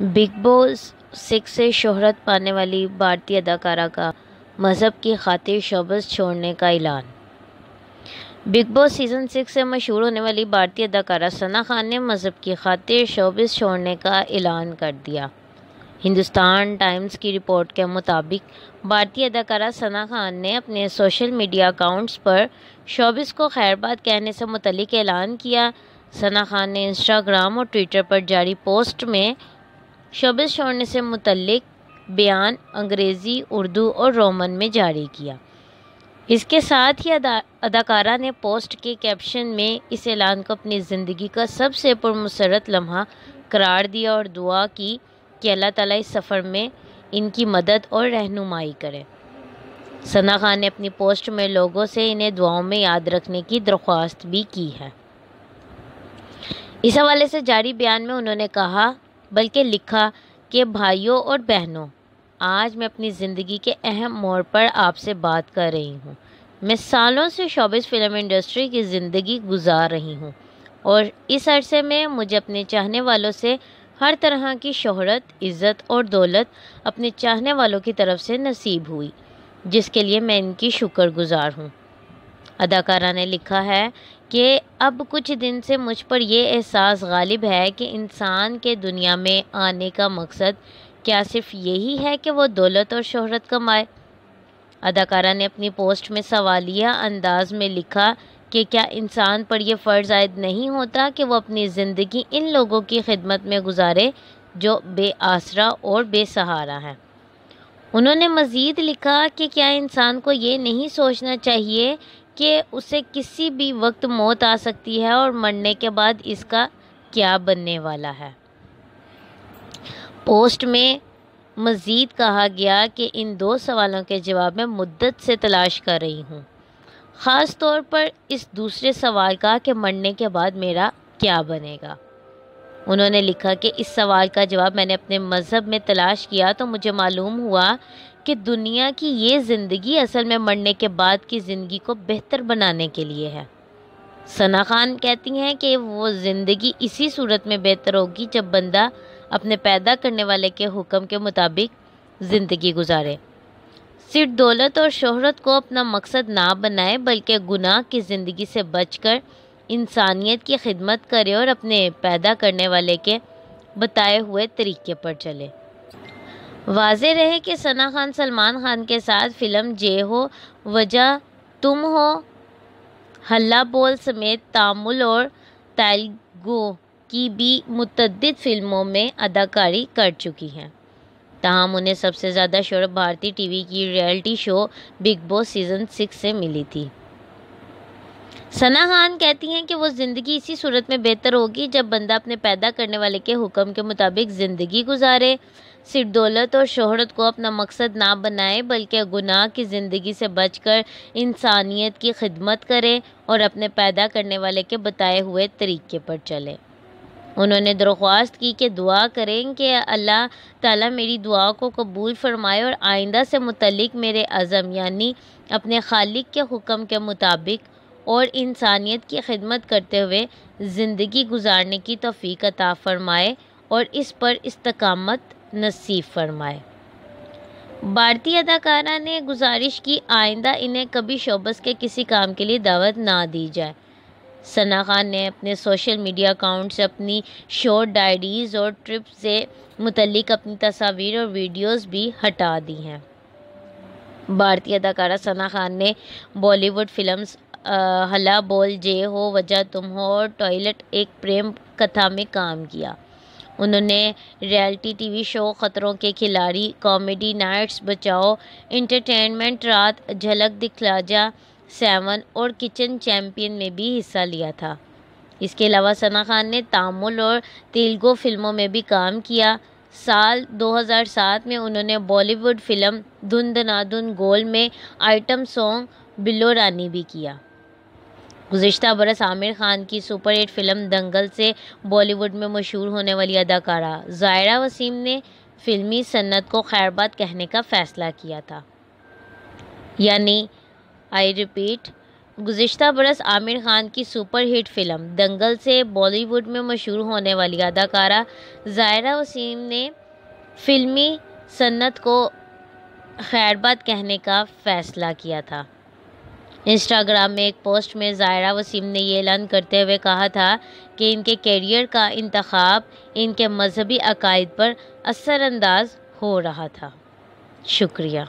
Big باس 6 سے شہرت پانے والی بھارتی اداکارہ کا مذہب کی خاطر شوبز چھوڑنے کا اعلان۔ بگ باس سیزن 6 سے مشہور ہونے والی بھارتی اداکارہ ثنا خان نے مذہب کی خاطر شوبز چھوڑنے کا اعلان کر دیا۔ ہندوستان ٹائمز کی رپورٹ کے مطابق بھارتی اداکارہ ثنا خان نے اپنے سوشل میڈیا اکاؤنٹس پر شوبز کو خیر باد کہنے سے متعلق اعلان کیا۔ ثنا خان نے انسٹاگرام اور ٹویٹر پر جاری پوسٹ میں شوبز چھوڑنے سے متعلق بیان انگریزی، اردو اور رومن میں جاری کیا۔ اس کے ساتھ ہی اداکارہ نے پوسٹ کے کیپشن میں اس اعلان کو اپنی زندگی کا سب سے پرمسرت لمحہ قرار دیا اور دعا کی کہ اللہ تعالیٰ اس سفر میں ان کی مدد اور رہنمائی کرے۔ ثنا خان نے اپنی پوسٹ میں لوگوں سے انہیں دعاؤں میں یاد رکھنے کی درخواست بھی کی ہے۔ اس حوالے سے جاری بیان میں انہوں نے کہا بلکہ لکھا کہ بھائیوں اور بہنوں، آج میں اپنی زندگی کے اہم موڑ پر آپ سے بات کر رہی ہوں۔ میں سالوں سے شوبز فلم انڈسٹری کی زندگی گزار رہی ہوں اور اس عرصے میں مجھے اپنے چاہنے والوں سے ہر طرح کی شہرت، عزت اور دولت اپنے چاہنے والوں کی طرف سے نصیب ہوئی، جس کے لیے میں ان کی شکر گزار ہوں۔ اداکارہ نے لکھا ہے کہ اب کچھ دن سے مجھ پر یہ احساس غالب ہے کہ انسان کے دنیا میں آنے کا مقصد کیا صرف یہی ہے کہ وہ دولت اور شہرت کمائے؟ اداکارہ نے اپنی پوسٹ میں سوالیہ انداز میں لکھا کہ کیا انسان پر یہ فرض عائد نہیں ہوتا کہ وہ اپنی زندگی ان لوگوں کی خدمت میں گزارے جو بے آسرا اور بے سہارا ہیں۔ انہوں نے مزید لکھا کہ کیا انسان کو یہ نہیں سوچنا چاہیے کہ اسے کسی بھی وقت موت آ سکتی ہے اور مرنے کے بعد اس کا کیا بننے والا ہے۔ پوسٹ میں مزید کہا گیا کہ ان دو سوالوں کے جواب میں مدت سے تلاش کر رہی ہوں، خاص طور پر اس دوسرے سوال کا کہ مرنے کے بعد میرا کیا بنے گا۔ انہوں نے لکھا کہ اس سوال کا جواب میں نے اپنے مذہب میں تلاش کیا تو مجھے معلوم ہوا کہ دنیا کی یہ زندگی اصل میں مرنے کے بعد کی زندگی کو بہتر بنانے کے لیے ہے۔ ثنا خان کہتی ہیں کہ وہ زندگی اسی صورت میں بہتر ہوگی جب بندہ اپنے پیدا کرنے والے کے حکم کے مطابق زندگی گزارے، صرف دولت اور شہرت کو اپنا مقصد نہ بنائے بلکہ گناہ کی زندگی سے بچ کر انسانیت کی خدمت کرے اور اپنے پیدا کرنے والے کے بتائے ہوئے طریقے پر چلے۔ واضح رہے کہ ثنا خان سلمان خان کے ساتھ فلم جے ہو، وجہ تم ہو، ہلا بول سمیت تامل اور تیلگو کی بھی متعدد فلموں میں اداکاری کر چکی ہیں۔ تاہم انہیں سب سے زیادہ شہرت بھارتی ٹی وی کی ریئلٹی شو بگ باس سیزن 6 سے ملی تھی۔ ثنا خان کہتی ہیں کہ وہ زندگی اسی صورت میں بہتر ہوگی جب بندہ اپنے پیدا کرنے والے کے حکم کے مطابق زندگی گزارے، صرف دولت اور شہرت کو اپنا مقصد نہ بنائے بلکہ گناہ کی زندگی سے بچ کر انسانیت کی خدمت کرے اور اپنے پیدا کرنے والے کے بتائے ہوئے طریقے پر چلے۔ انہوں نے درخواست کی کہ دعا کریں کہ اللہ تعالیٰ میری دعا کو قبول فرمائے اور آئندہ سے متعلق میرے عزم یعنی اپنے خالق کے حکم کے مطابق اور انسانیت کی خدمت کرتے ہوئے زندگی گزارنے کی توفیق عطا فرمائے اور اس پر استقامت نصیب فرمائے۔ بھارتی اداکارہ نے گزارش کی آئندہ انہیں کبھی شوبز کے کسی کام کے لیے دعوت نہ دی جائے۔ ثنا خان نے اپنے سوشل میڈیا اکاؤنٹ سے اپنی شو ڈائریز اور ٹرپ سے متعلق اپنی تصاویر اور ویڈیوز بھی ہٹا دی ہیں۔ بھارتی اداکارہ ثنا خان نے بالی ووڈ فلمز ہلا بول، جے ہو، وجہ تم ہو اور ٹوائلٹ ایک پریم کتھا میں کام کیا۔ انہوں نے ریئلٹی ٹی وی شو خطروں کے کھلاڑی، کامیڈی نائٹس بچاؤ، انٹرٹینمنٹ رات، جھلک دکھلا جا 7 اور کچن چیمپئن میں بھی حصہ لیا تھا۔ اس کے علاوہ ثنا خان نے تامل اور تیلگو فلموں میں بھی کام کیا۔ سال 2007 میں انہوں نے بالی ووڈ فلم دھن دھنا دھن گول میں آئٹم سانگ بلو رانی بھی کیا۔ گزشتہ برس عامر خان کی سپر ہٹ فلم دنگل سے بالی ووڈ میں مشہور ہونے والی اداکارہ زائرہ وسیم نے فلمی صنعت کو خیر باد کہنے کا فیصلہ کیا تھا، یعنی آئی ریپیٹ گزشتہ برس عامر خان کی سپر ہٹ فلم دنگل سے بالی ووڈ میں مشہور ہونے والی اداکارہ زائرہ وسیم نے فلمی صنعت کو خیرباد کہنے کا فیصلہ کیا تھا۔ انسٹاگرام میں ایک پوسٹ میں زائرہ وسیم نے یہ اعلان کرتے ہوئے کہا تھا کہ ان کے کیریئر کا انتخاب ان کے مذہبی عقائد پر اثر انداز ہو رہا تھا۔ شکریہ۔